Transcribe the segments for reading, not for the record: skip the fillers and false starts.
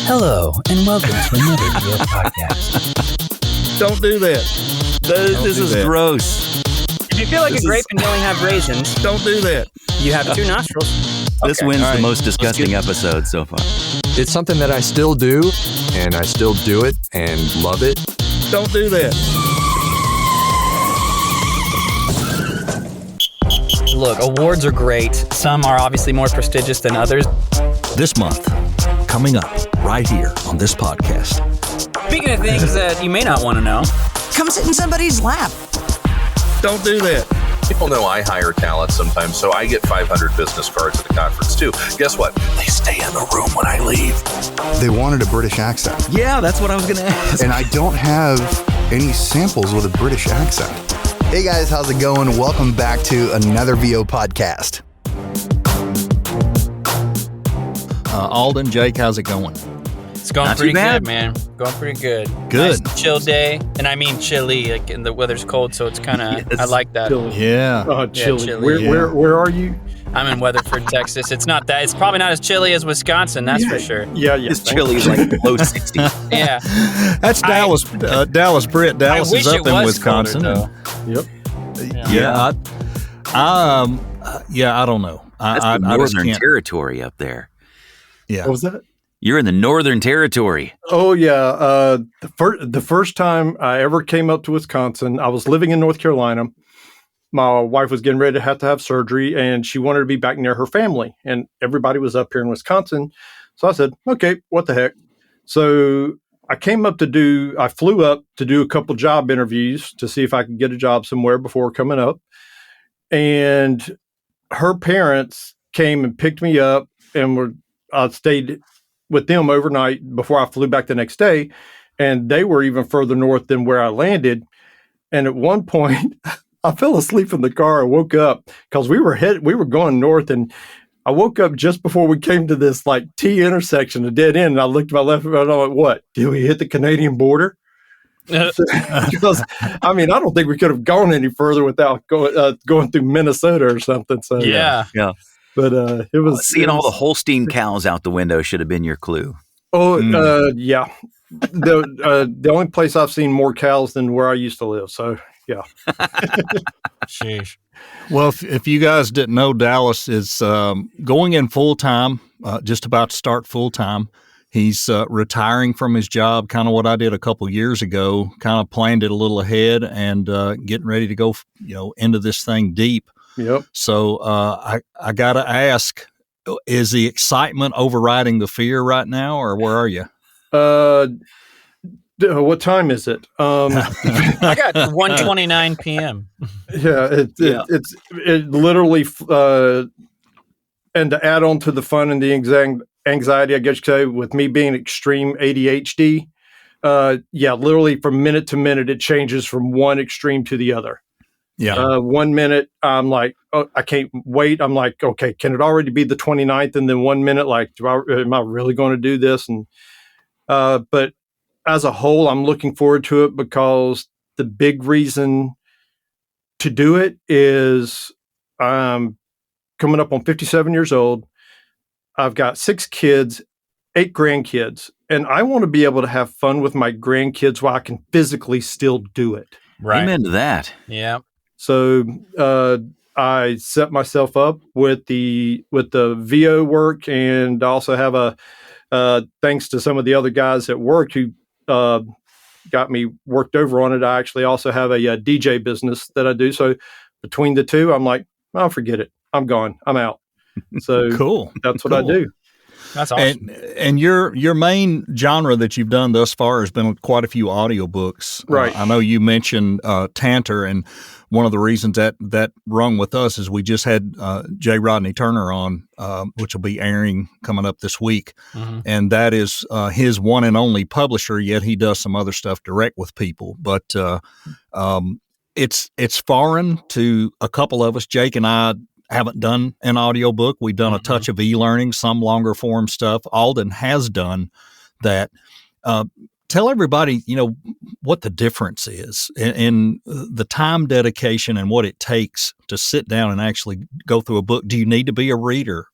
Hello, and welcome to another video podcast. Don't do that. This is gross. If you feel like a grape and you only have raisins, Don't do that. you have two nostrils. This wins the most disgusting episode so far. It's something that I still do, and I still do it and love it. Don't do that. Look, awards are great. Some are obviously more prestigious than others. This month, coming up right here on this podcast. Speaking of things that you may not want to know, Come sit in somebody's lap. Don't do that. People know I hire talent sometimes, so I get 500 business cards at the conference too. Guess what? They stay in the room when I leave. They wanted a British accent. Yeah, that's what I was going to ask. And I don't have any samples with a British accent. Hey guys, how's it going? Welcome back to another VO podcast. Alden, Jake, how's it going? it's going Not too pretty bad. good, man. Going pretty good. Good. Nice chill day. And I mean chilly, like and the weather's cold, so it's kind of, Yes. I like that. Yeah. Chilly. chilly. Where are you? I'm in Weatherford, Texas. It's not that. It's probably not as chilly as Wisconsin, that's for sure. Yeah. This chili is like low 60s. Yeah. That's Dallas Britt. Dallas I wish is it up in was Wisconsin. colder, Yep. Yeah. I don't know. That's I the just Northern can't. Territory up there. Yeah. What was that? You're in the Northern Territory. Oh yeah. The first time I ever came up to Wisconsin, I was living in North Carolina. My wife was getting ready to have surgery, and she wanted to be back near her family. And everybody was up here in Wisconsin, so I said, "Okay, what the heck?" So I flew up to do a couple job interviews to see if I could get a job somewhere before coming up. And her parents came and picked me up, and I stayed with them overnight before I flew back the next day. And they were even further north than where I landed. And at one point, I fell asleep in the car. I woke up because we were going north, and I woke up just before we came to this like T intersection, a dead end. And I looked to my left and I went, "What? Did we hit the Canadian border?" Because I mean, I don't think we could have gone any further without going through Minnesota or something. So Yeah. but it was Seeing all the Holstein cows out the window should have been your clue. Oh, yeah. The only place I've seen more cows than where I used to live. So, yeah. Sheesh. Well, if you guys didn't know, Dallas is going in full time, just about to start full time. He's retiring from his job, kind of what I did a couple years ago, kind of planned it a little ahead and getting ready to go, into this thing deep. Yep. So I got to ask, is the excitement overriding the fear right now, or where are you? What time is it? I got 1:29 p.m. Yeah, it literally, and to add on to the fun and the anxiety, I guess you could say, with me being extreme ADHD, literally from minute to minute, it changes from one extreme to the other. Yeah. 1 minute, I'm like, oh, I can't wait. I'm like, okay, can it already be the 29th? And then 1 minute, like, am I really going to do this? And, but as a whole, I'm looking forward to it because the big reason to do it is I'm coming up on 57 years old. I've got 6 kids, 8 grandkids, and I want to be able to have fun with my grandkids while I can physically still do it. Right. Amen to that. Yeah. So I set myself up with the VO work, and I also have thanks to some of the other guys at work who got me worked over on it. I actually also have a DJ business that I do. So between the two, I'm like, oh, forget it. I'm gone. I'm out. So Cool. That's what I do. That's awesome. And your main genre that you've done thus far has been quite a few audiobooks. Right. I know you mentioned Tantor, and one of the reasons that rung with us is we just had J. Rodney Turner on, which will be airing coming up this week. Mm-hmm. And that is his one and only publisher, yet he does some other stuff direct with people. But it's foreign to a couple of us. Jake and I haven't done an audiobook. We've done a touch of e-learning, some longer form stuff. Alden has done that. Tell everybody, what the difference is in the time dedication and what it takes to sit down and actually go through a book. Do you need to be a reader?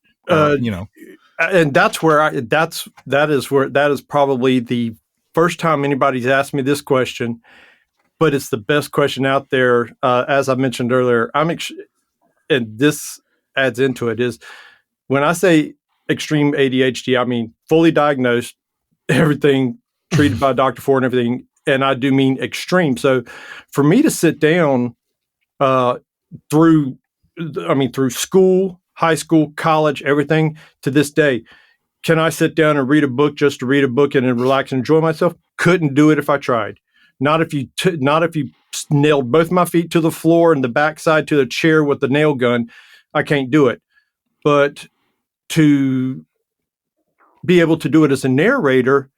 and that is probably the first time anybody's asked me this question, but it's the best question out there. As I mentioned earlier, and this adds into it, is when I say extreme ADHD, I mean fully diagnosed, everything treated by a doctor for and everything. And I do mean extreme. So for me to sit down through school, high school, college, everything to this day, can I sit down and read a book just to read a book and then relax and enjoy myself? Couldn't do it if I tried. Not if you nailed both my feet to the floor and the backside to the chair with the nail gun. I can't do it. But to be able to do it as a narrator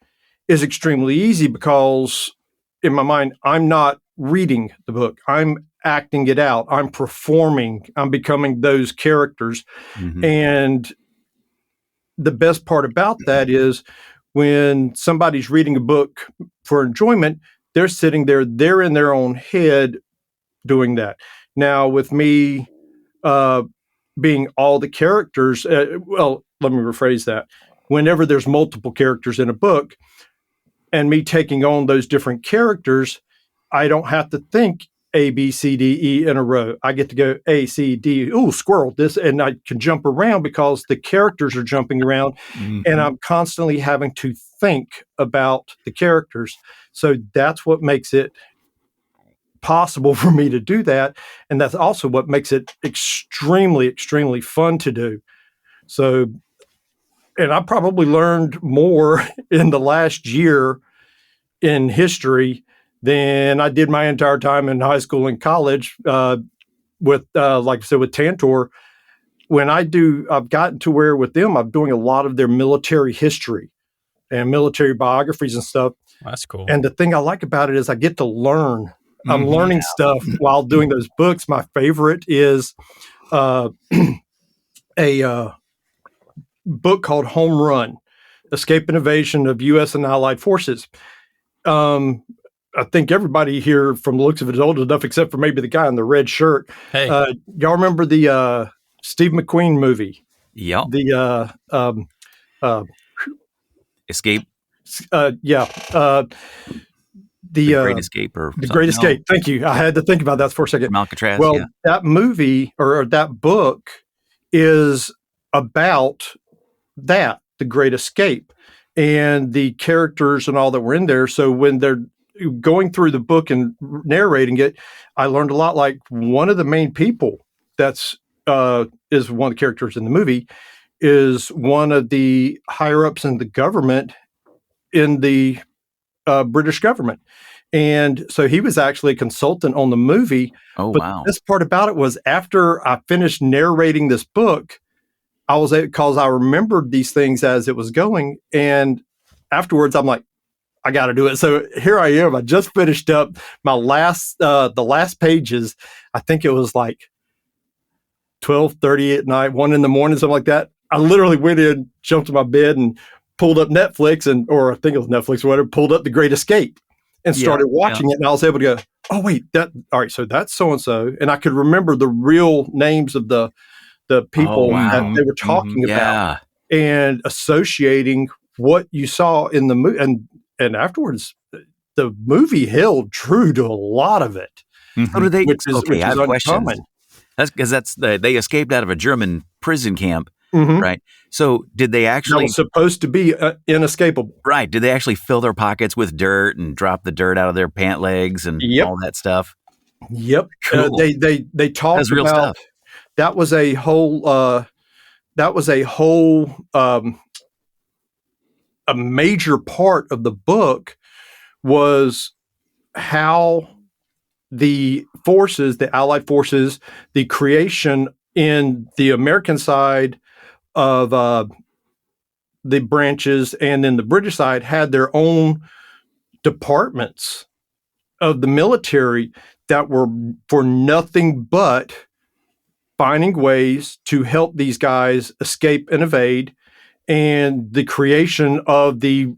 is extremely easy because in my mind, I'm not reading the book. I'm acting it out. I'm performing. I'm becoming those characters. Mhm. And the best part about that is when somebody's reading a book for enjoyment, they're sitting there, they're in their own head doing that. Now, with me being all the characters, well, let me rephrase that. Whenever there's multiple characters in a book and me taking on those different characters, I don't have to think A, B, C, D, E in a row. I get to go A, C, D, ooh, squirrel, this, and I can jump around because the characters are jumping around and I'm constantly having to think about the characters. So that's what makes it possible for me to do that. And that's also what makes it extremely, extremely fun to do. So, and I probably learned more in the last year in history than I did my entire time in high school and college with, like I said, with Tantor. I've gotten to where with them, I'm doing a lot of their military history and military biographies and stuff. That's cool. And the thing I like about it is I get to learn. I'm learning stuff while doing those books. My favorite is a book called Home Run, Escape and Evasion of U.S. and Allied Forces. I think everybody here from the looks of it is old enough, except for maybe the guy in the red shirt. Hey. Y'all remember the Steve McQueen movie? Yep. The Escape. The Great Escape or The Great Escape. Thank you. I had to think about that for a second. From Alcatraz. Well, yeah. that movie or that book is about that, The Great Escape, and the characters and all that were in there. So when they're going through the book and narrating it, I learned a lot. Like one of the main people is one of the characters in the movie is one of the higher ups in the government in the British government. And so he was actually a consultant on the movie. Oh, but wow. The best part about it was after I finished narrating this book, because I remembered these things as it was going. And afterwards, I'm like, I got to do it. So here I am. I just finished up my the last pages. I think it was like 12:30 at night, 1 a.m, something like that. I literally went in, jumped in my bed and pulled up Netflix or I think it was Netflix or whatever, pulled up The Great Escape and started watching it. And I was able to go, oh, wait, all right. So that's so-and-so. And I could remember the real names of the people that they were talking about and associating what you saw in the movie. And afterwards, the movie held true to a lot of it. How do they? Which is I have questions. uncommon. That's because they escaped out of a German prison camp, Mhm. right? So did they That actually? was supposed to be inescapable. Right? Did they actually fill their pockets with dirt and drop the dirt out of their pant legs and all that stuff? Yep. Cool. They talked That's real about stuff. that was a whole a major part of the book was how the forces, the Allied forces, the creation in the American side of the branches and then the British side had their own departments of the military that were for nothing but finding ways to help these guys escape and evade, and the creation of the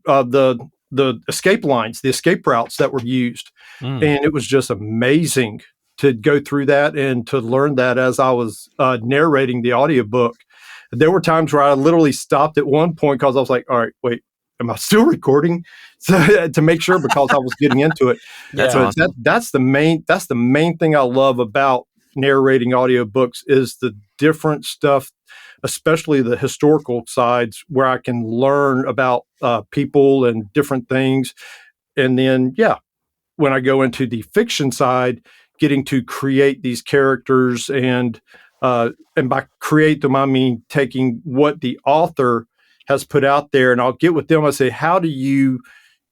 escape lines, the escape routes that were used. And it was just amazing to go through that and to learn that as I was narrating the audiobook. There were times where I literally stopped at one point because I was like, all right, wait, am I still recording? So, to make sure, because I was getting into it. That's So awesome. that's the main thing I love about narrating audiobooks is the different stuff, especially the historical sides where I can learn about people and different things. And then, when I go into the fiction side, getting to create these characters and by create them, I mean taking what the author has put out there, and I'll get with them. I say, how do you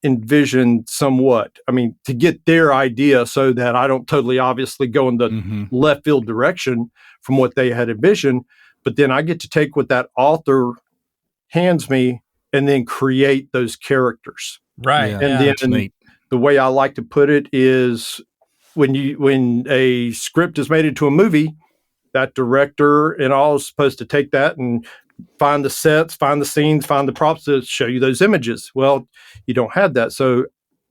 envision somewhat? I mean, to get their idea so that I don't totally obviously go in the left field direction from what they had envisioned, but then I get to take what that author hands me and then create those characters. Right. Yeah, And that's then neat. the way I like to put it is when a script is made into a movie, that director and all is supposed to take that and find the sets, find the scenes, find the props to show you those images. Well, you don't have that. So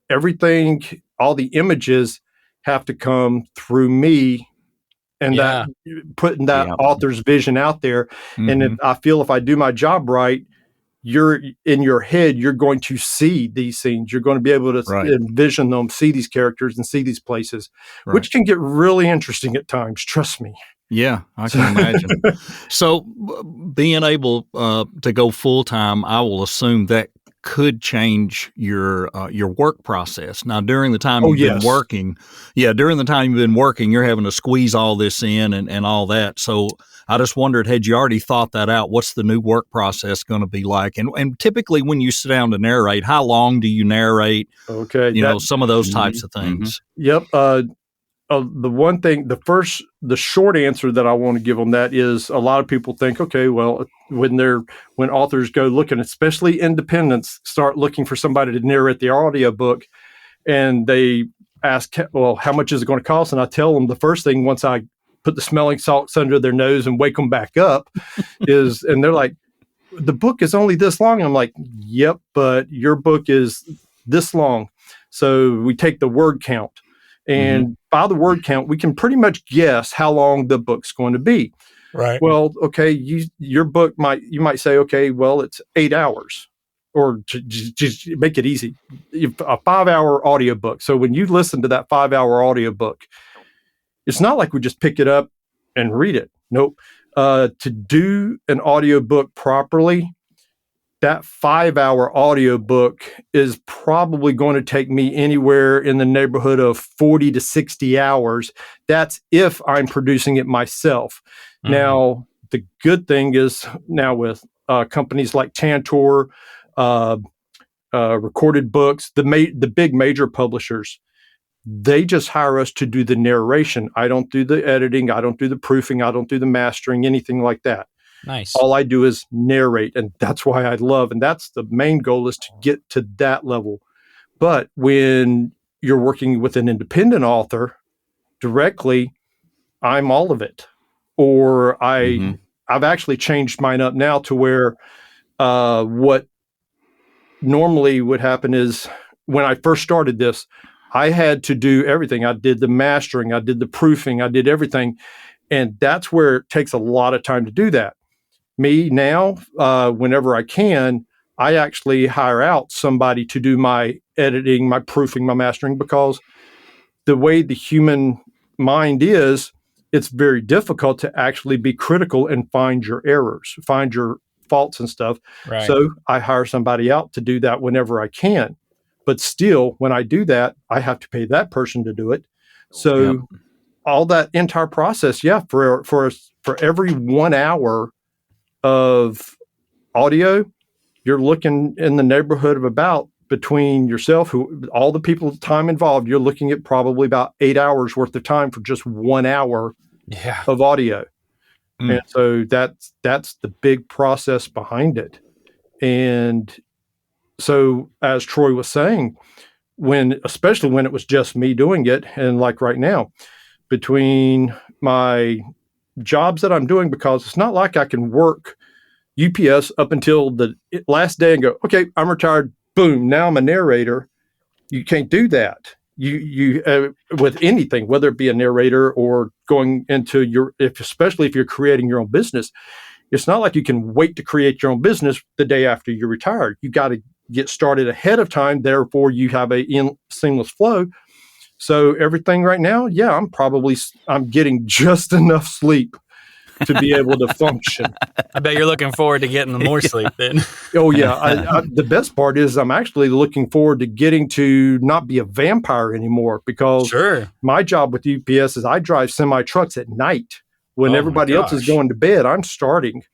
everything, all the images have to come through me and that putting that author's vision out there. And if I feel if I do my job right, you're in your head, you're going to see these scenes. You're going to be able to envision them, see these characters and see these places, which can get really interesting at times. Trust me. Yeah, I can imagine. So being able to go full time, I will assume that could change your work process. Now, during the time you've been working, you're having to squeeze all this in and all that. So I just wondered, had you already thought that out? What's the new work process going to be like? And typically when you sit down to narrate, how long do you narrate? Okay. Some of those types of things. Yep. The one thing, the short answer that I want to give on that is a lot of people think, okay, well, when authors go looking, especially independents, start looking for somebody to narrate the audiobook, and they ask, well, how much is it going to cost? And I tell them the first thing, once I put the smelling salts under their nose and wake them back up, and they're like, the book is only this long. I'm like, yep, but your book is this long. So we take the word count. And by the word count, we can pretty much guess how long the book's going to be. Right. Well, okay, your book you might say, okay, well, it's 8 hours, or just make it easy, a 5-hour audiobook. So when you listen to that 5-hour audiobook, it's not like we just pick it up and read it. Nope. To do an audiobook properly, that 5-hour audiobook is probably going to take me anywhere in the neighborhood of 40 to 60 hours. That's if I'm producing it myself. Now, the good thing is now with companies like Tantor, Recorded Books, the big major publishers, they just hire us to do the narration. I don't do the editing. I don't do the proofing. I don't do the mastering, anything like that. Nice. All I do is narrate, and that's why I love, and that's the main goal, is to get to that level. But when you're working with an independent author directly, I'm all of it. Or I've actually changed mine up now to where what normally would happen is when I first started this, I had to do everything. I did the mastering, I did the proofing, I did everything. And that's where it takes a lot of time to do that. Me now, whenever I can, I actually hire out somebody to do my editing, my proofing, my mastering, because the way the human mind is, it's very difficult to actually be critical and find your errors, find your faults and stuff. Right. So I hire somebody out to do that whenever I can. But still, when I do that, I have to pay that person to do it. So all that entire process, for every 1 hour of audio, you're looking in the neighborhood of about, between yourself, all the people time involved, you're looking at probably about 8 hours worth of time for just 1 hour of audio. And so that's the big process behind it. And so, as Troy was saying, especially when it was just me doing it, and like right now, between my jobs that I'm doing, because it's not like I can work UPS up until the last day and go, okay, I'm retired. Boom. Now I'm a narrator. You can't do that. You with anything, whether it be a narrator or going into especially if you're creating your own business, it's not like you can wait to create your own business the day after you retire. You got to get started ahead of time. Therefore, you have a seamless flow. So everything right now, yeah, I'm getting just enough sleep to be able to function. I bet you're looking forward to getting more sleep then. Oh yeah. The best part is I'm actually looking forward to getting to not be a vampire anymore, because my job with UPS is I drive semi trucks at night when everybody else is going to bed. I'm starting,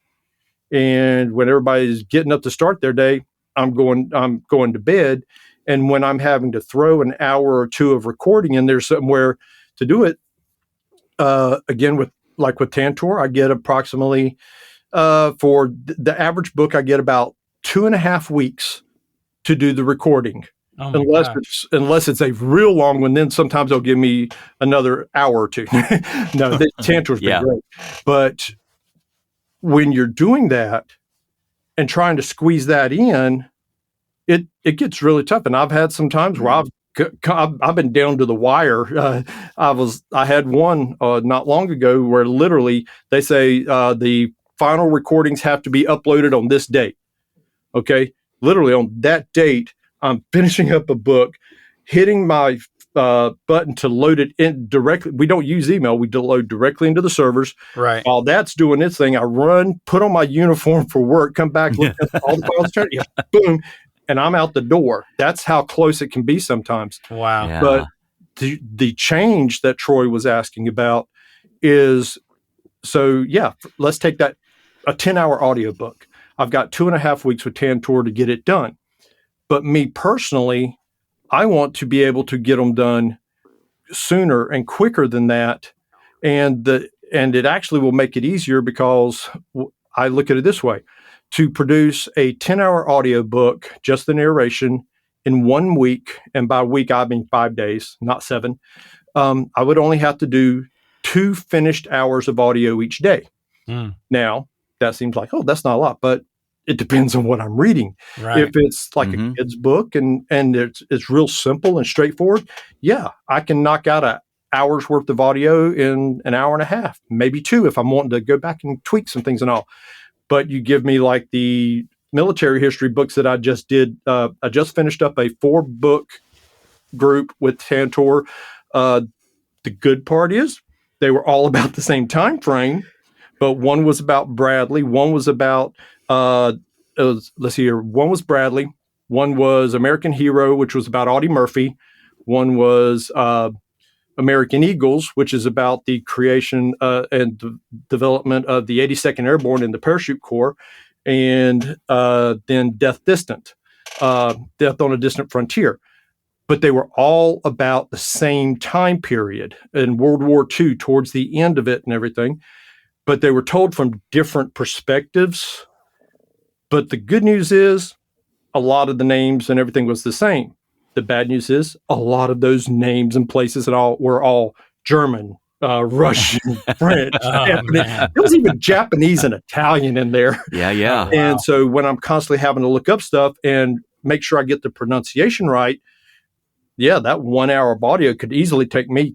and when everybody's getting up to start their day, I'm going to bed. And when I'm having to throw an hour or two of recording in there somewhere to do it, again, with Tantor, I get approximately, for the average book, I get about 2.5 weeks to do the recording. Unless it's a real long one, then sometimes they'll give me another hour or two. No, Tantor's been great. But when you're doing that and trying to squeeze that in, it gets really tough. And I've had some times where I've been down to the wire. I had one not long ago where literally they say the final recordings have to be uploaded on this date. Okay, literally on that date, I'm finishing up a book, hitting my button to load it in directly. We don't use email; we load directly into the servers. Right. While that's doing its thing, I run, put on my uniform for work, come back, look at all the files, boom. And I'm out the door. That's how close it can be sometimes. Wow. Yeah. But the change that Troy was asking about is, so yeah, let's take that, a 10-hour audiobook. I've got 2.5 weeks with Tantor to get it done. But me personally, I want to be able to get them done sooner and quicker than that. And it actually will make it easier, because I look at it this way. To produce a 10-hour audiobook, just the narration, in 1 week, and by week I mean 5 days, not 7, I would only have to do 2 finished hours of audio each day. Now, that seems like, oh, that's not a lot, but it depends on what I'm reading. Right. If it's like a kid's book and it's real simple and straightforward, yeah, I can knock out an hour's worth of audio in an hour and a half, maybe 2 if I'm wanting to go back and tweak some things and all. But you give me like the military history books that I just did. I just finished up a 4-book group with Tantor. The good part is they were all about the same time frame, but one was about Bradley. One was about, let's see here. One was Bradley. One was American Hero, which was about Audie Murphy. One was American Eagles, which is about the creation and development of the 82nd Airborne in the Parachute Corps, and then Death on a Distant Frontier. But they were all about the same time period in World War II, towards the end of it and everything. But they were told from different perspectives. But the good news is a lot of the names and everything was the same. The bad news is a lot of those names and places and all were all German, Russian, French, Japanese. There was even Japanese and Italian in there. Yeah. And so when I'm constantly having to look up stuff and make sure I get the pronunciation right, yeah, that 1 hour of audio could easily take me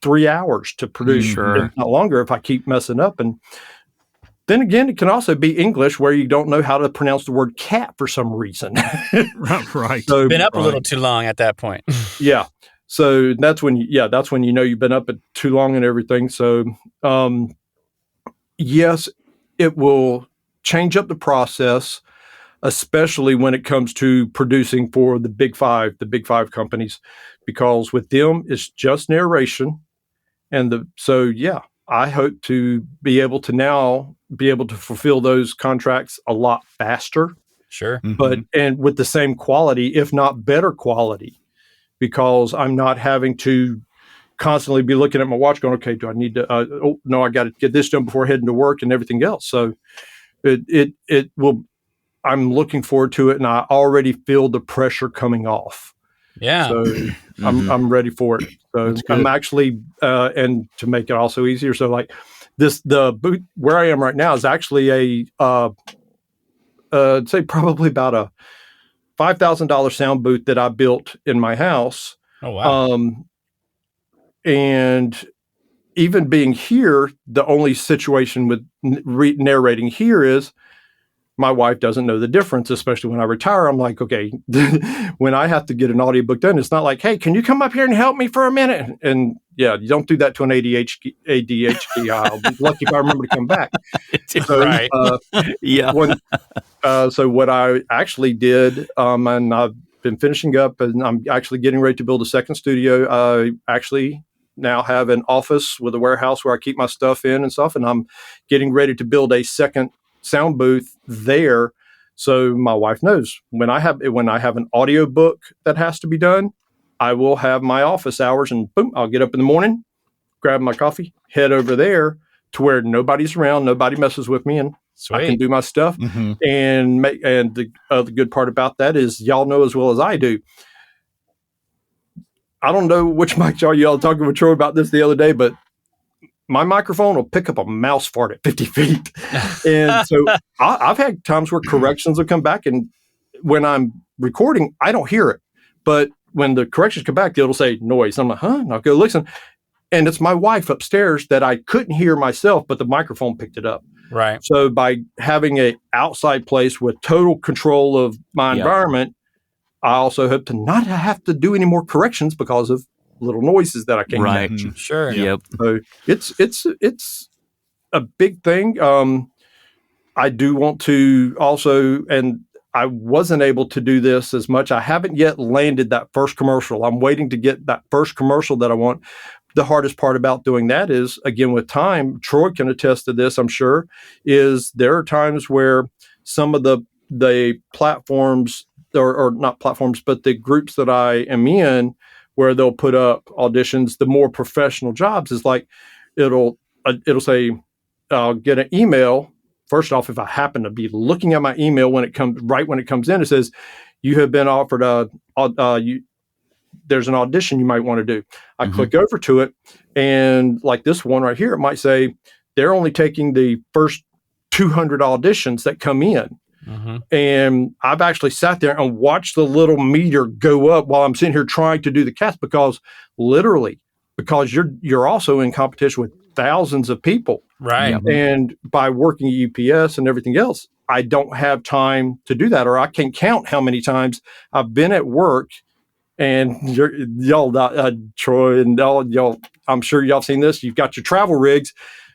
3 hours to produce, if not longer, if I keep messing up. And then again, it can also be English where you don't know how to pronounce the word cat for some reason. Right. So, been up a little too long at that point. Yeah. So that's when you know you've been up at too long and everything. So, yes, it will change up the process, especially when it comes to producing for the big five companies, because with them, it's just narration. I hope to be able to fulfill those contracts a lot faster. Sure. But and with the same quality, if not better quality, because I'm not having to constantly be looking at my watch going, okay, do I need to, I got to get this done before heading to work and everything else. So it will, I'm looking forward to it, and I already feel the pressure coming off. Yeah. So I'm ready for it. So I'm actually, and to make it also easier. So like the booth where I am right now is actually say probably about a $5,000 sound booth that I built in my house. Oh, wow. And even being here, the only situation with narrating here is my wife doesn't know the difference, especially when I retire. I'm like, okay, when I have to get an audiobook done, it's not like, hey, can you come up here and help me for a minute? And yeah, you don't do that to an ADHD. I'll be lucky if I remember to come back. So, Right. Yeah. So what I actually did, and I've been finishing up, and I'm actually getting ready to build a second studio. I actually now have an office with a warehouse where I keep my stuff in and stuff, and I'm getting ready to build a second sound booth there, so my wife knows when I have an audiobook that has to be done, I will have my office hours, and boom, I'll get up in the morning, grab my coffee, head over there to where nobody's around, nobody messes with me, and Sweet. I can do my stuff. And the other good part about that is y'all know as well as I do. I don't know which mic y'all talking with Troy about this the other day, but my microphone will pick up a mouse fart at 50 feet. And so I've had times where corrections will come back, and when I'm recording, I don't hear it. But when the corrections come back, it'll say noise. I'm like, huh? And I'll go listen. And it's my wife upstairs that I couldn't hear myself, but the microphone picked it up. Right. So by having an outside place with total control of my environment, I also hope to not have to do any more corrections because of little noises that I can't catch. Sure. Yep. So it's a big thing. I do want to also, and I wasn't able to do this as much. I haven't yet landed that first commercial. I'm waiting to get that first commercial that I want. The hardest part about doing that is, again, with time, Troy can attest to this, I'm sure, is there are times where some of the platforms, or not platforms, but the groups that I am in, where they'll put up auditions, the more professional jobs, is like, it'll say, I'll get an email. First off, if I happen to be looking at my email when it comes in, it says, you have been offered there's an audition you might want to do. I click over to it, and like this one right here, it might say they're only taking the first 200 auditions that come in. And I've actually sat there and watched the little meter go up while I'm sitting here trying to do the cast, because you're also in competition with thousands of people. Right. And by working at UPS and everything else, I don't have time to do that, or I can't count how many times I've been at work. And y'all, Troy and y'all, I'm sure y'all seen this. You've got your travel rigs.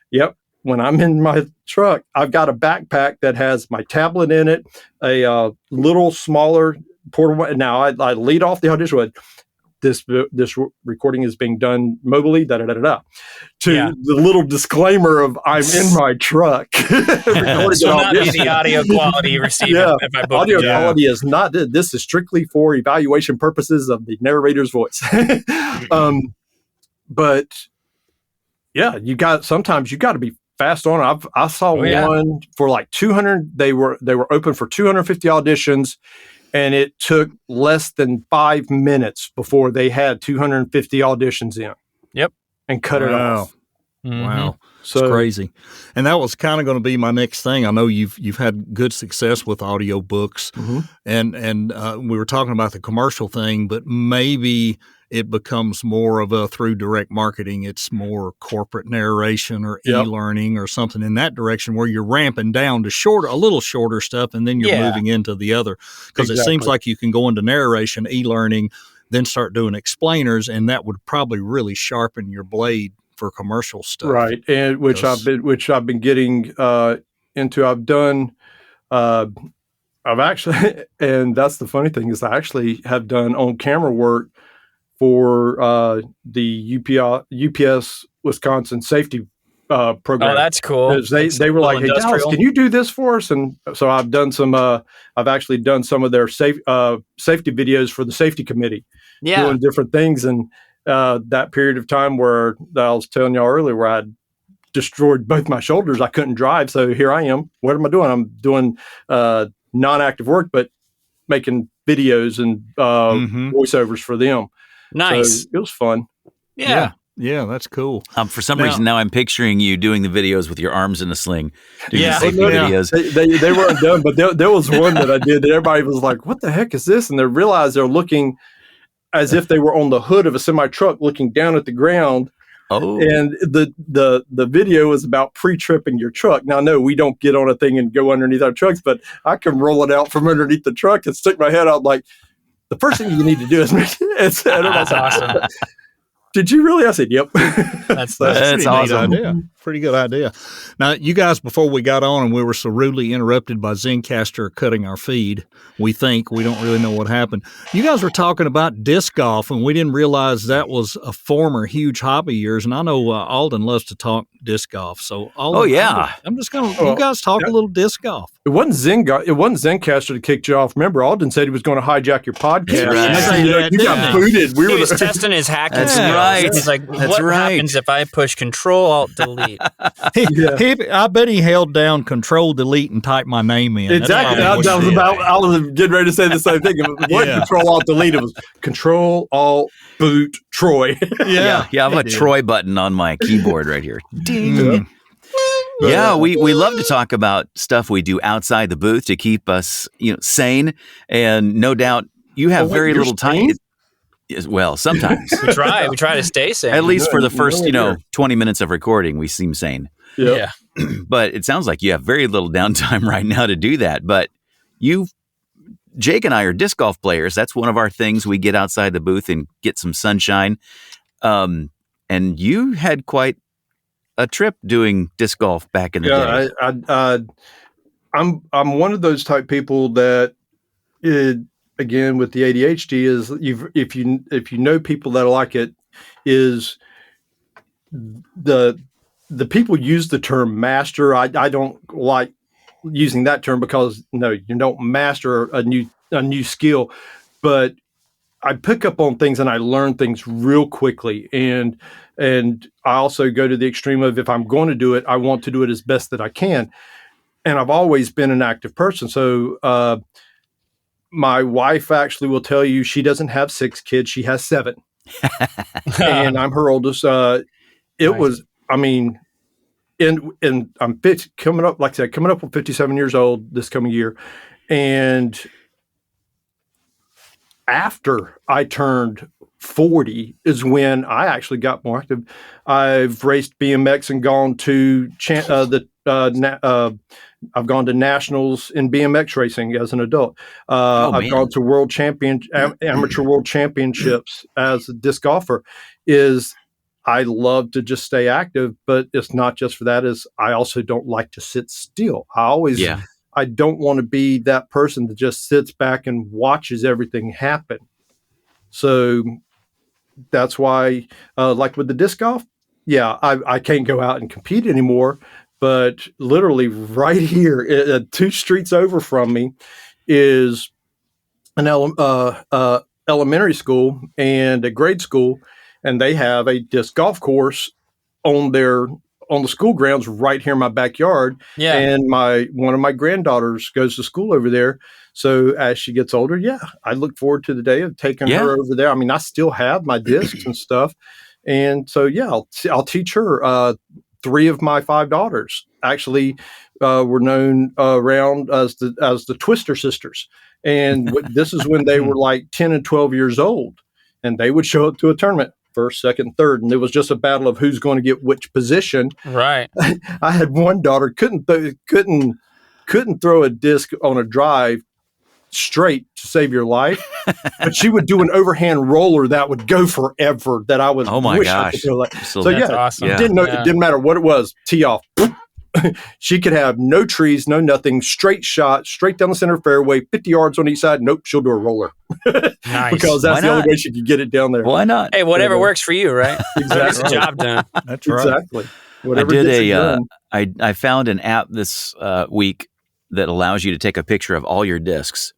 Yep. When I'm in my truck, I've got a backpack that has my tablet in it, a little smaller portable. Now I lead off the audition with this recording is being done mobily, to the little disclaimer of I'm in my truck. This will not be the audio quality you receive if I book audio quality is not. This is strictly for evaluation purposes of the narrator's voice. But yeah, sometimes you got to be fast on. I saw one for like 200. They were open for 250 auditions, and it took less than 5 minutes before they had 250 auditions in. Yep. And cut it off. Wow. So, it's crazy. And that was kind of going to be my next thing. I know you've had good success with audiobooks, and we were talking about the commercial thing, but maybe it becomes more of a through direct marketing. It's more corporate narration or e-learning or something in that direction, where you're ramping down to a little shorter stuff, and then you're moving into the other. Because it seems like you can go into narration, e-learning, then start doing explainers, and that would probably really sharpen your blade for commercial stuff. Right. And which I've been getting into. I've actually, and that's the funny thing, is I actually have done on camera work for the UPS Wisconsin safety program. Oh, that's cool. They were like, "Hey, Dallas, can you do this for us?" And so I've done some. I've actually done some of their safety videos for the safety committee, doing different things. And that period of time where I was telling y'all earlier, where I destroyed both my shoulders, I couldn't drive. So here I am. What am I doing? I'm doing non-active work, but making videos and voiceovers for them. Nice. So it was fun. Yeah, that's cool. For some reason, now I'm picturing you doing the videos with your arms in a sling. Doing the safety videos. They weren't done, but there was one that I did that everybody was like, "What the heck is this?" And they realized they're looking as if they were on the hood of a semi truck, looking down at the ground. And the video was about pre-tripping your truck. Now, no, we don't get on a thing and go underneath our trucks, but I can roll it out from underneath the truck and stick my head out like, the first thing you need to do is make it. That's awesome. Did you really? I said, yep. That's awesome. Idea. Pretty good idea. Now, you guys, before we got on and we were so rudely interrupted by Zencastr cutting our feed, we don't really know what happened. You guys were talking about disc golf, and we didn't realize that was a former huge hobby of yours. And I know Alden loves to talk disc golf. So, Alden, I'm just going to, you guys talk a little disc golf. It wasn't Zencastr that kicked you off. Remember, Alden said he was going to hijack your podcast. Right. You got booted. He was testing his hacking skills. Right. He's like, what happens if I push Control Alt Delete? I bet he held down Control Delete and typed my name in. Exactly. I was getting ready to say the same thing. What Control Alt Delete? It was Control Alt Boot Troy. I have a Troy button on my keyboard right here. Ding. Yeah, we love to talk about stuff we do outside the booth to keep us, sane. And no doubt you have very little time. Well, sometimes we try to stay sane. At least for the first, 20 minutes of recording, we seem sane. Yeah. But it sounds like you have very little downtime right now to do that. But Jake and I are disc golf players. That's one of our things. We get outside the booth and get some sunshine. And you had quite a trip doing disc golf back in the day. I'm one of those type people that, again, with the ADHD, is if you know people that like it, is the people use the term master. I don't like using that term because you don't master a new skill, but I pick up on things and I learn things real quickly. And I also go to the extreme of, if I'm going to do it, I want to do it as best that I can. And I've always been an active person. So, my wife actually will tell you she doesn't have 6 kids. She has 7. And I'm her oldest. And I'm coming up with 57 years old this coming year. And after I turned 40 is when I actually got more active. I've raced BMX and gone to I've gone to nationals in BMX racing as an adult. I've gone to amateur world championships as a disc golfer. I love to just stay active, but it's not just for that. I also don't like to sit still. I don't want to be that person that just sits back and watches everything happen. So that's why, like with the disc golf, I can't go out and compete anymore. But literally right here, 2 streets over from me, is an elementary school and a grade school, and they have a disc golf course on the school grounds right here in my backyard. Yeah. And one of my granddaughters goes to school over there. So as she gets older, I look forward to the day of taking her over there. I mean, I still have my discs and stuff. And so, I'll teach her. 3 of my 5 daughters actually were known around as the Twister Sisters. And this is when they were like 10 and 12 years old. And they would show up to a tournament, 1st, 2nd, 3rd. And it was just a battle of who's going to get which position. Right. I had one daughter couldn't throw a disc on a drive straight to save your life, but she would do an overhand roller that would go forever. That I was I could do. So awesome. It didn't matter what it was. Tee off. She could have no trees, no nothing, straight shot, straight down the center fairway, 50 yards on each side. Nope, she'll do a roller. Nice. Because that's the only way she could get it down there. Why not? Hey, whatever works for you, right? Exactly. Job done. That's right. Exactly. I found an app this week that allows you to take a picture of all your discs.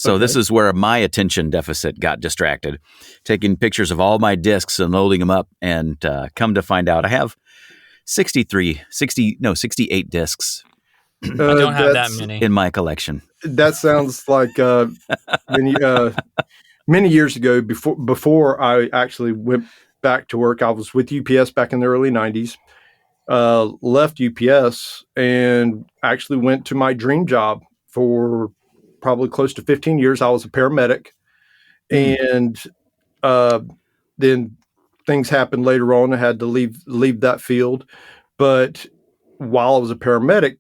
So this is where my attention deficit got distracted, taking pictures of all my discs and loading them up, and come to find out I have 68 discs. I don't have that many in my collection. That sounds like many years ago, before I actually went back to work. I was with UPS back in the early 90s, left UPS and actually went to my dream job for probably close to 15 years. I was a paramedic, and then things happened later on. I had to leave that field. But while I was a paramedic,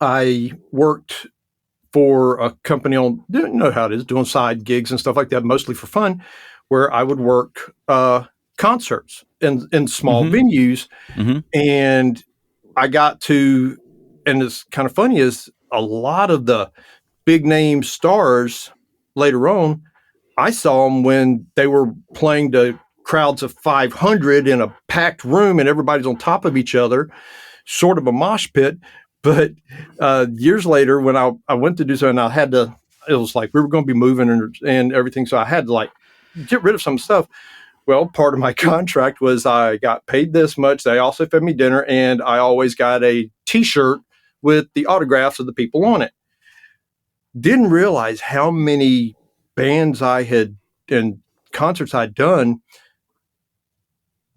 I worked for a company you know how it is, doing side gigs and stuff like that, mostly for fun, where I would work concerts in small venues. And I got to, and it's kind of funny, is a lot of the big name stars later on, I saw them when they were playing to crowds of 500 in a packed room and everybody's on top of each other, sort of a mosh pit. But years later, when I went to do something, I had to, it was like we were going to be moving and everything. So I had to like get rid of some stuff. Well, part of my contract was I got paid this much. They also fed me dinner, and I always got a T-shirt with the autographs of the people on it. Didn't realize how many bands I had and concerts I'd done.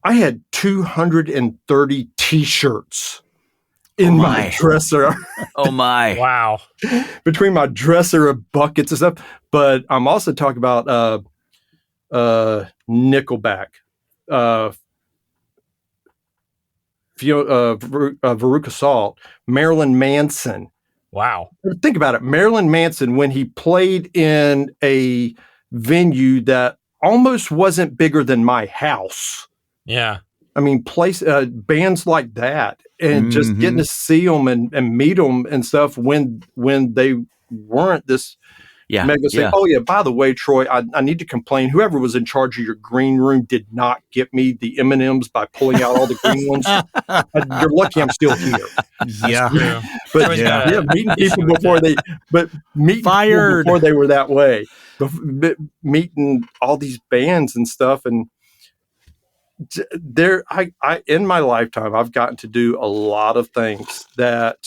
I had 230 T-shirts in my dresser. Oh my! Wow! Between my dresser of buckets and stuff. But I'm also talking about Nickelback, Veruca Salt, Marilyn Manson. Wow! Think about it. Marilyn Manson, when he played in a venue that almost wasn't bigger than my house. Yeah. I mean, bands like that, and just getting to see them and meet them and stuff when they weren't this mega thing. Oh yeah, by the way, Troy, I need to complain. Whoever was in charge of your green room did not get me the M&Ms by pulling out all the green ones. You're lucky I'm still here. Yeah. But meeting people before they were that way. Meeting all these bands and stuff, and I in my lifetime I've gotten to do a lot of things that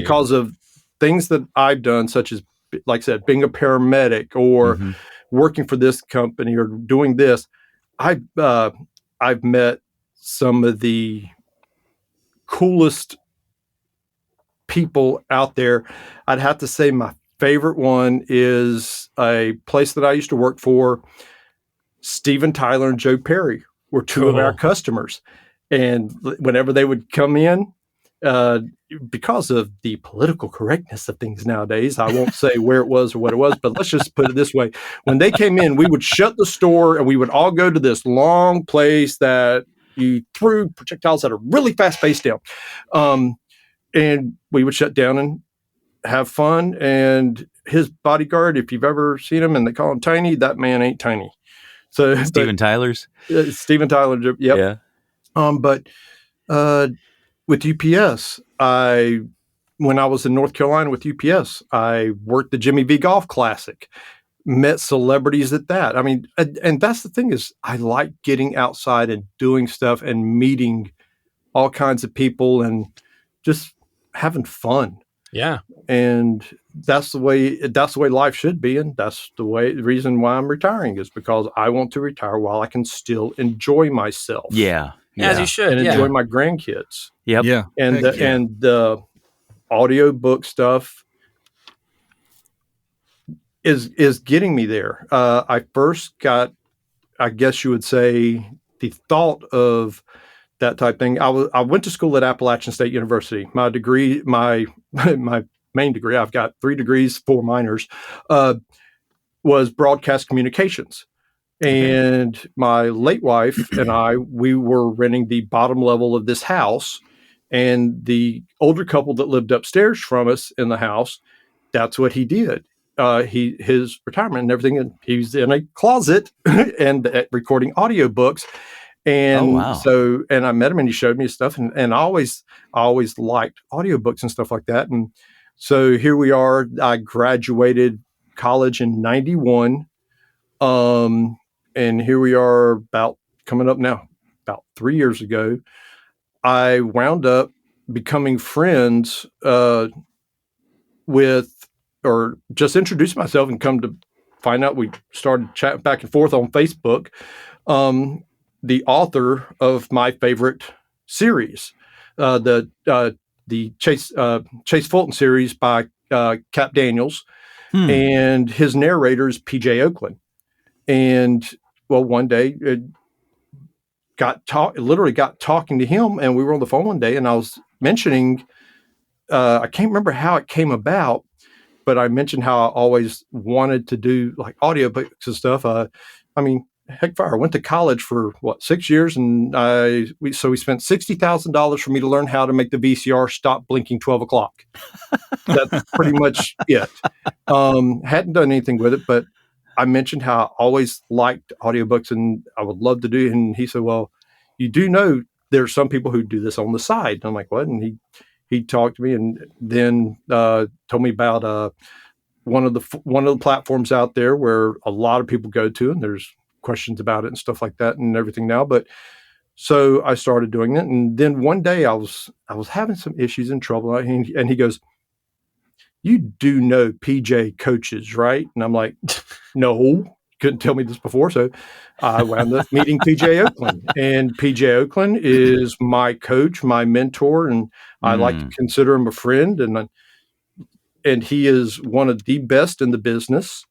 because of things that I've done, such as, like I said, being a paramedic or working for this company or doing this. I've met some of the coolest people out there. I'd have to say my favorite one is a place that I used to work for. Steven Tyler and Joe Perry were two of our customers. And whenever they would come in, because of the political correctness of things nowadays, I won't say where it was or what it was, but let's just put it this way. When they came in, we would shut the store and we would all go to this long place that you threw projectiles at a really fast pace down. And we would shut down and have fun. And his bodyguard, if you've ever seen him and they call him Tiny, that man ain't tiny. So Steven Tyler's? Steven Tyler, yep. Yeah. But with UPS, when I was in North Carolina with UPS, I worked the Jimmy V Golf Classic, met celebrities at that. I mean, and that's the thing is I like getting outside and doing stuff and meeting all kinds of people and just having fun. Yeah. And that's the way life should be. And that's the reason why I'm retiring is because I want to retire while I can still enjoy myself. Yeah. As you should. And enjoy my grandkids. Yep. Yeah. And the audiobook stuff is getting me there. I first got, I guess you would say, the thought of that type thing. I went to school at Appalachian State University. My degree, my main degree, I've got 3 degrees, 4 minors, was broadcast communications. And my late wife and we were renting the bottom level of this house. And the older couple that lived upstairs from us in the house, that's what he did. His retirement and everything, and he's in a closet and recording audiobooks. And and I met him and he showed me his stuff, and I always liked audiobooks and stuff like that. And so here we are. I graduated college in 91. And here we are coming up now, about 3 years ago. I wound up becoming friends or just introduced myself and come to find out we started chatting back and forth on Facebook. The author of my favorite series, the Chase Fulton series by Cap Daniels, and his narrator is PJ Oakland. And well, one day literally got talking to him, and we were on the phone one day, and I was mentioning, I can't remember how it came about, but I mentioned how I always wanted to do like audiobooks and stuff. I mean, heck, I went to college for 6 years, and we spent $60,000 for me to learn how to make the VCR stop blinking 12 o'clock. That's pretty much it. Hadn't done anything with it, but I mentioned how I always liked audiobooks and I would love to do it. And he said, well, you do know there are some people who do this on the side. And I'm like, what? And he talked to me, and then told me about one of the platforms out there where a lot of people go to, and there's questions about it and stuff like that and everything now. But so I started doing it, and then one day I was having some issues and trouble, and he goes, "You do know PJ coaches, right?" And I'm like, "No, couldn't tell me this before." So I wound up meeting PJ Oakland, and PJ Oakland is my coach, my mentor, and I like to consider him a friend. And he is one of the best in the business.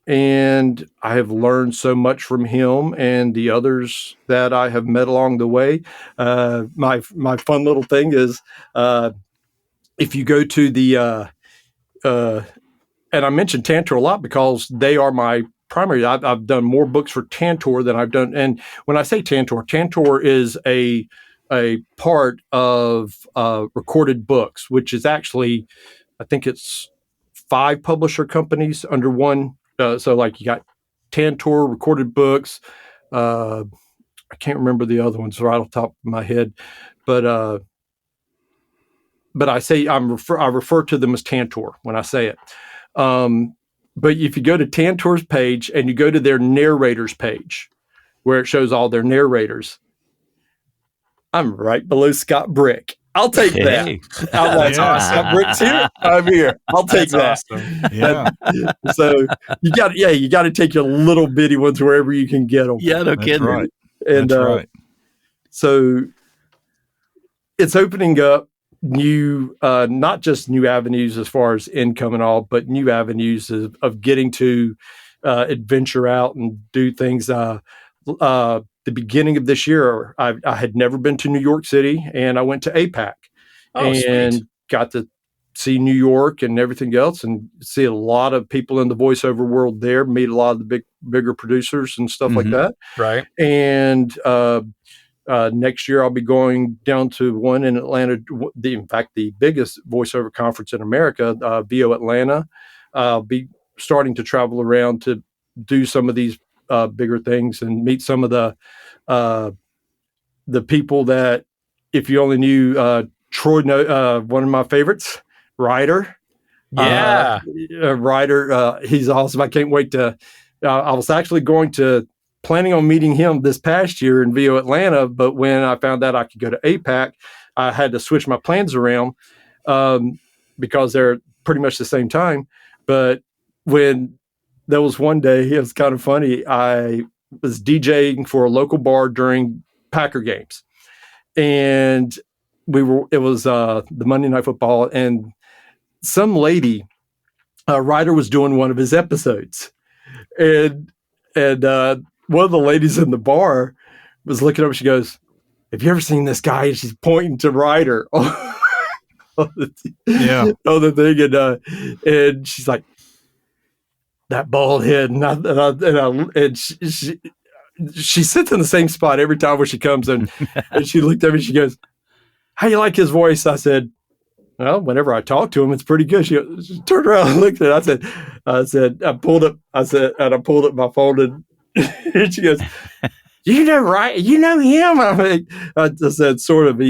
And I have learned so much from him and the others that I have met along the way. My fun little thing is, if you go to the and I mentioned Tantor a lot because they are my primary. I've done more books for Tantor than I've done. And when I say Tantor is a part of Recorded Books, which is actually, I think it's 5 publisher companies under one. So like you got Tantor, Recorded Books. I can't remember the other ones right off the top of my head, but I say I refer to them as Tantor when I say it. But if you go to Tantor's page and you go to their narrators page, where it shows all their narrators, I'm right below Scott Brick. I'll take that. I'm like, Scott Brick's here. I'm here. I'll take that. Awesome. Yeah. So you got to take your little bitty ones wherever you can get them. Yeah, no kidding. Right. And That's right. So it's opening up new, not just new avenues as far as income and all, but new avenues of getting to adventure out and do things. The beginning of this year, I had never been to New York City, and I went to APAC and sweet. got to see New York and everything else, and see a lot of people in the voiceover world there, meet a lot of the bigger producers and stuff like that. Right. And next year I'll be going down to one in Atlanta. In fact, the biggest voiceover conference in America, VO Atlanta. I'll be starting to travel around to do some of these bigger things and meet some of the people that, if you only knew Troy, one of my favorites, Ryder. Yeah. Ryder, he's awesome. I can't wait to, I was actually planning on meeting him this past year in VO Atlanta, but when I found out I could go to APAC, I had to switch my plans around because they're pretty much the same time. But when there was one day, it was kind of funny. I was DJing for a local bar during Packer games, and it was the Monday Night Football, and some lady, Ryder was doing one of his episodes, and one of the ladies in the bar was looking up. She goes, "Have you ever seen this guy?" And she's pointing to Ryder on the thing, and she's like, "That bald head," and she sits in the same spot every time when she comes in. And she looked at me, she goes, "How you like his voice?" I said, "Well, whenever I talk to him, it's pretty good." She turned around and looked at it. I pulled up my phone, and she goes, "You know, right? You know him?" I said, "Sort of.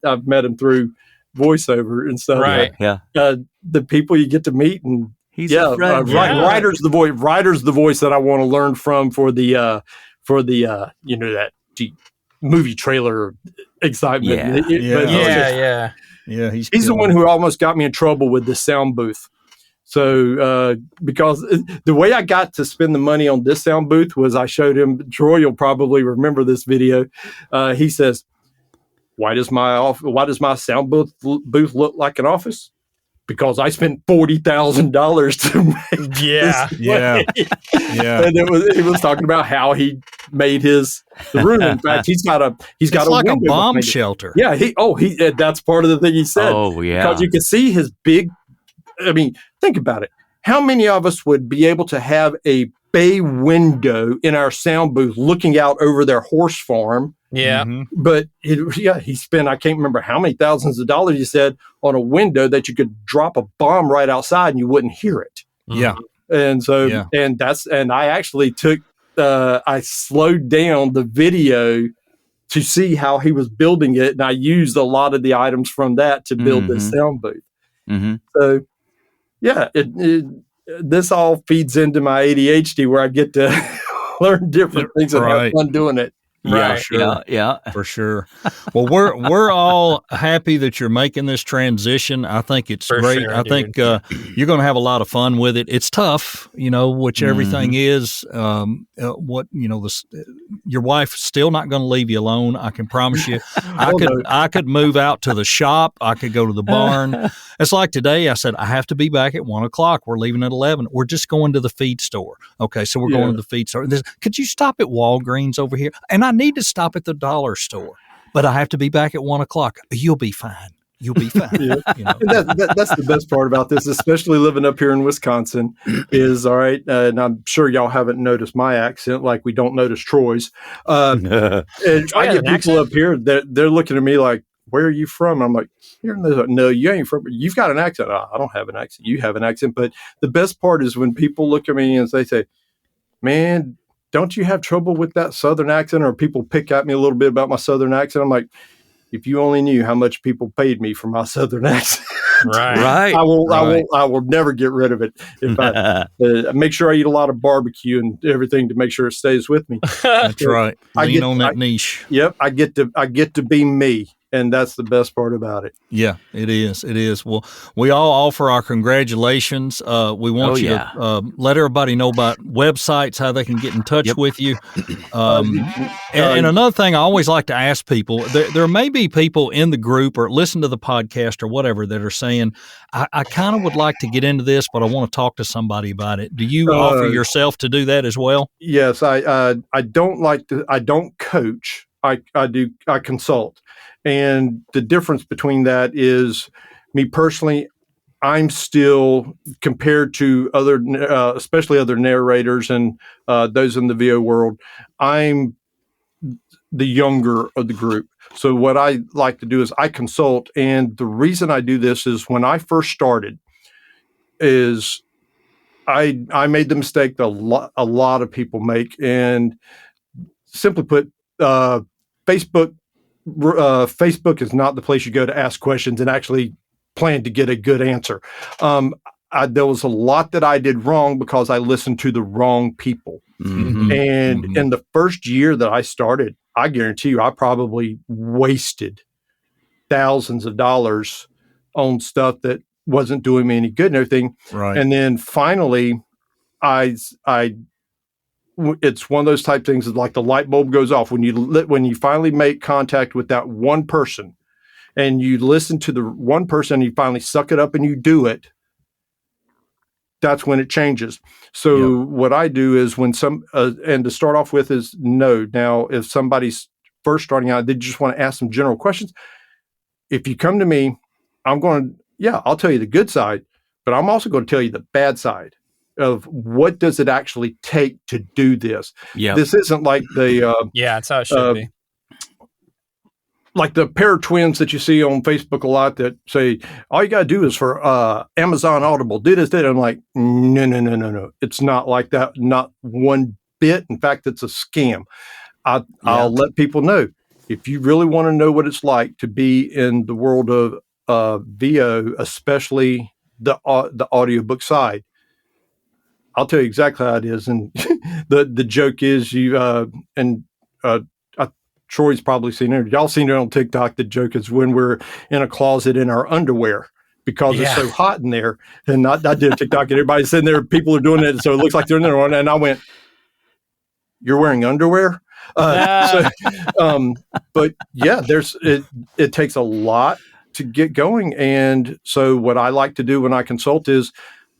I've met him through voiceover and stuff." Right. Yeah. The people you get to meet, and He's a friend. Ryder's the voice. Ryder's the voice that I want to learn from for the that movie trailer excitement. Yeah, he's the one who almost got me in trouble with the sound booth. So because the way I got to spend the money on this sound booth was I showed him. Troy, you'll probably remember this video. He says, "Why does my sound booth look like an office?" because I spent $40,000 to make Yeah. this Yeah. play." Yeah. And he was talking about how he made the room. In fact, he's got a It's like a window bomb behind it. shelter. Yeah, that's part of the thing he said. Oh, yeah. Because you can see his big, I mean, think about it. How many of us would be able to have a bay window in our sound booth looking out over their horse farm? Yeah. Mhm. But he spent, I can't remember how many thousands of dollars he said on a window that you could drop a bomb right outside and you wouldn't hear it. Yeah. And so, Yeah. and I actually I slowed down the video to see how he was building it. And I used a lot of the items from that to build this sound booth. Mm-hmm. So yeah, this all feeds into my ADHD where I get to learn different things and have fun doing it. Yeah, Sure. yeah. For sure. Well, we're all happy that you're making this transition. I think it's For great. sure, I think you're going to have a lot of fun with it. It's tough, which everything is. Your wife's still not going to leave you alone. I can promise you. I could move out to the shop. I could go to the barn. It's like today. I said I have to be back at 1:00. We're leaving at 11. We're just going to the feed store. Okay, so we're going to the feed store. Could you stop at Walgreens over here? And I need to stop at the dollar store, but I have to be back at 1:00. You'll be fine. You'll be fine. And that's the best part about this, especially living up here in Wisconsin, is all right. And I'm sure y'all haven't noticed my accent, like we don't notice Troy's. And I get people up here that they're looking at me like, "Where are you from?" I'm like, "No, you ain't from. You've got an accent." I don't have an accent. You have an accent. But the best part is when people look at me and they say, "Man, don't you have trouble with that Southern accent?" Or people pick at me a little bit about my Southern accent. I'm like, if you only knew how much people paid me for my Southern accent. Right. I will never get rid of it. If I make sure I eat a lot of barbecue and everything to make sure it stays with me. That's right. Lean on that niche. Yep. I get to be me. And that's the best part about it. Yeah, it is. It is. Well, we all offer our congratulations. We want you to let everybody know about websites, how they can get in touch with you. And another thing I always like to ask people, there may be people in the group or listen to the podcast or whatever that are saying, I kind of would like to get into this, but I want to talk to somebody about it. Do you offer yourself to do that as well? Yes, I don't coach. I consult. And the difference between that is me personally, I'm still, compared to other, especially other narrators and those in the VO world, I'm the younger of the group. So what I like to do is I consult. And the reason I do this is when I first started is I made the mistake that a lot of people make. And simply put, Facebook is not the place you go to ask questions and actually plan to get a good answer. There was a lot that I did wrong because I listened to the wrong people. And in the first year that I started, I guarantee you, I probably wasted thousands of dollars on stuff that wasn't doing me any good and everything. Right. And then finally, it's one of those type things that like the light bulb goes off when you finally make contact with that one person and you listen to the one person and you finally suck it up and you do it. That's when it changes. So what I do is when and to start off with is no. Now, if somebody's first starting out, they just want to ask some general questions. If you come to me, I'll tell you the good side, but I'm also going to tell you the bad side of what does it actually take to do this. Yeah. This isn't like the that's how it should be. Like the pair of twins that you see on Facebook a lot that say, all you got to do is for Amazon Audible, do this, I'm like, no. It's not like that. Not one bit. In fact, it's a scam. I'll let people know. If you really want to know what it's like to be in the world of VO, especially the audiobook side, I'll tell you exactly how it is. And the joke is Troy's probably seen it. Y'all seen it on TikTok. The joke is when we're in a closet in our underwear because it's so hot in there. And I did a TikTok and everybody's sitting there. People are doing it. So it looks like they're in there. And I went, "You're wearing underwear?" But yeah, it takes a lot to get going. And so what I like to do when I consult is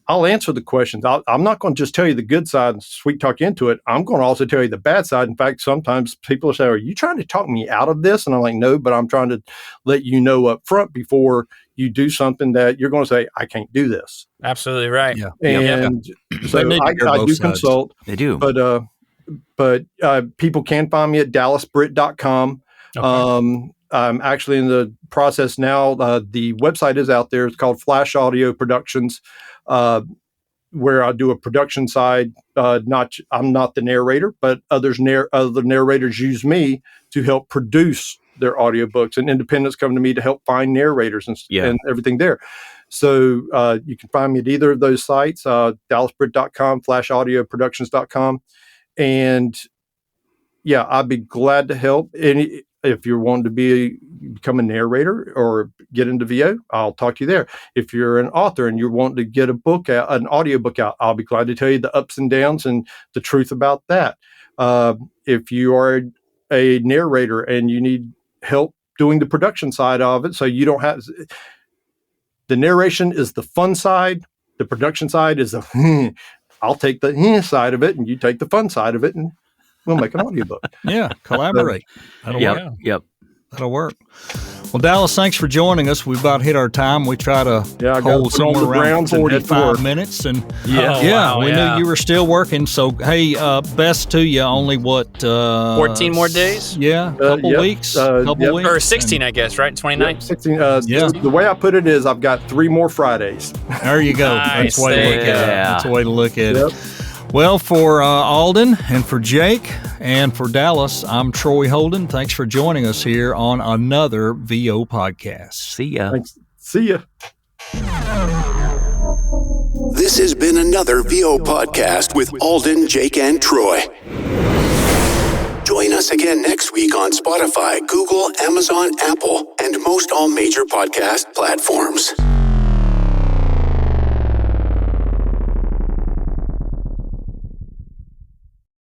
I'll answer the questions. I'm not going to just tell you the good side and sweet talk you into it. I'm going to also tell you the bad side. In fact, sometimes people say, are you trying to talk me out of this? And I'm like, no, but I'm trying to let you know up front before you do something that you're going to say, I can't do this. Absolutely right. Yeah. And so They need to hear I both do sides. consult. They do. But people can find me at dallasbritt.com. Okay. I'm actually in the process now. The website is out there. It's called Flash Audio Productions, where I do a production side. I'm not the narrator, but other narrators use me to help produce their audiobooks, and independents come to me to help find narrators and everything there. So you can find me at either of those sites, dallasbritt.com, flashaudioproductions.com. And yeah, I'd be glad to help. If you're wanting to become a narrator or get into VO, I'll talk to you there. If you're an author and you're wanting to get a book out, an audiobook out, I'll be glad to tell you the ups and downs and the truth about that. If you are a narrator and you need help doing the production side of it, so you don't have the narration is the fun side, the production side is the I'll take the side of it and you take the fun side of it, and we'll make an audiobook. Yeah, collaborate. That'll work. Yep. That'll work. Well, Dallas, thanks for joining us. We've about hit our time. We try to I hold somewhere around 45 minutes. And we knew you were still working. So, hey, best to you. Only 14 more days? Yeah, couple weeks. Weeks. Or 16, I guess, right? 29? 16. The way I put it is I've got 3 more Fridays. There you go. Nice. That's the way to look at it. That's the way to look at Yep. it. Well, for Alden and for Jake and for Dallas, I'm Troy Holden. Thanks for joining us here on another VO podcast. See ya. Thanks. See ya. This has been another VO podcast with Alden, Jake, and Troy. Join us again next week on Spotify, Google, Amazon, Apple, and most all major podcast platforms.